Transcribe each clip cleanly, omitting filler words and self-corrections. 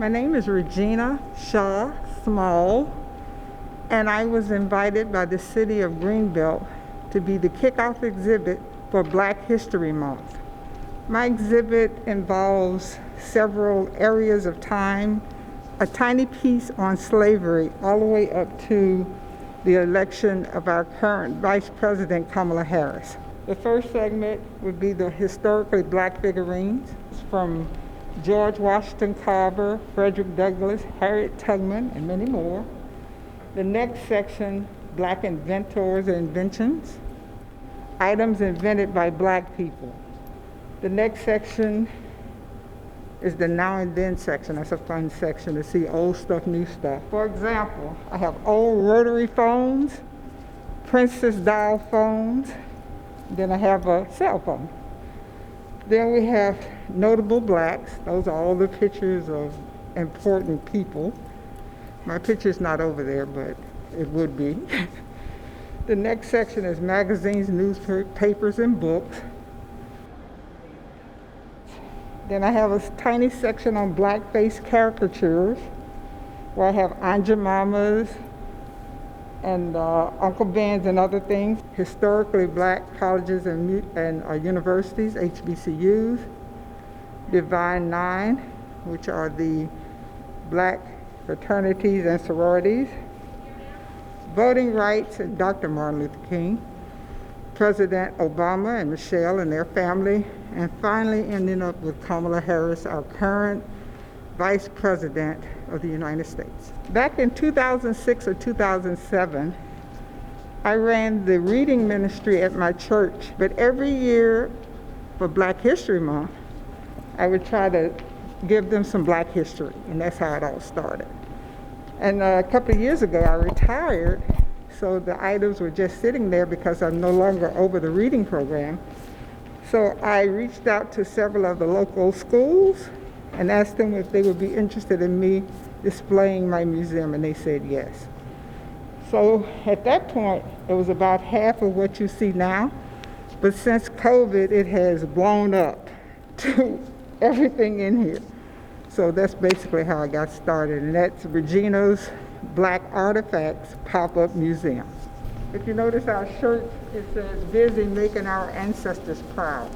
My name is Regina Shaw Small, and I was invited by the city of Greenbelt to be the kickoff exhibit for Black History Month. My exhibit involves several areas of time, a tiny piece on slavery, all the way up to the election of our current Vice President, Kamala Harris. The first segment would be the historically Black figurines from George Washington Carver, Frederick Douglass, Harriet Tubman, and many more. The next section, Black inventors and inventions, items invented by Black people. The next section is the now and then section. That's a fun section to see old stuff, new stuff. For example, I have old rotary phones, princess dial phones, then I have a cell phone. Then we have notable Blacks. Those are all the pictures of important people. My picture's not over there, but it would be. The next section is magazines, newspapers, and books. Then I have a tiny section on blackface caricatures, where I have Aunt Jemimas and Uncle Ben's and other things. Historically Black colleges and universities, HBCUs. Divine Nine, which are the Black fraternities and sororities. Voting rights and Dr. Martin Luther King. President Obama and Michelle and their family. And finally ending up with Kamala Harris, our current Vice President of the United States. Back in 2006 or 2007, I ran the reading ministry at my church, but every year for Black History Month, I would try to give them some Black history, and that's how it all started. And a couple of years ago, I retired, so the items were just sitting there because I'm no longer over the reading program. So I reached out to several of the local schools and asked them if they would be interested in me displaying my museum, and they said yes. So at that point, it was about half of what you see now, but since COVID, it has blown up to everything in here. So that's basically how I got started, and that's Regina's Black Artifacts Pop-Up Museum. If you notice our shirt, it says, "Busy making our ancestors proud."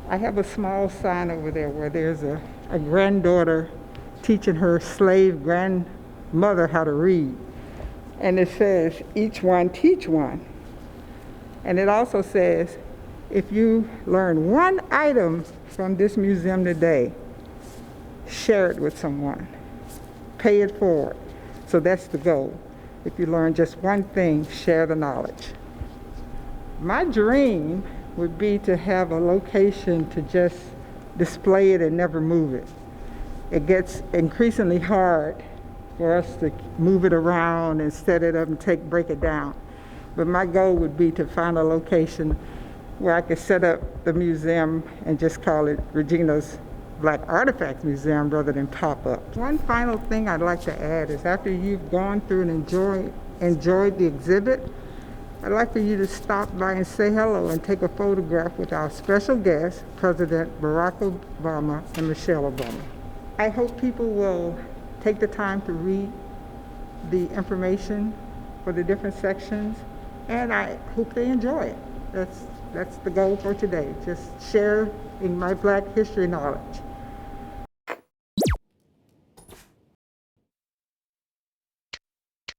I have a small sign over there where there's a granddaughter teaching her slave grandmother how to read. And it says, "Each one teach one." And it also says, if you learn one item from this museum today, share it with someone. Pay it forward. So that's the goal. If you learn just one thing, share the knowledge. My dream would be to have a location to just display it and never move it. It gets increasingly hard for us to move it around and set it up and break it down. But my goal would be to find a location where I could set up the museum and just call it Regina's Black Artifacts Museum rather than pop-up. One final thing I'd like to add is after you've gone through and enjoyed the exhibit, I'd like for you to stop by and say hello and take a photograph with our special guests, President Barack Obama and Michelle Obama. I hope people will take the time to read the information for the different sections, and I hope they enjoy it. That's the goal for today, just sharing my Black history knowledge.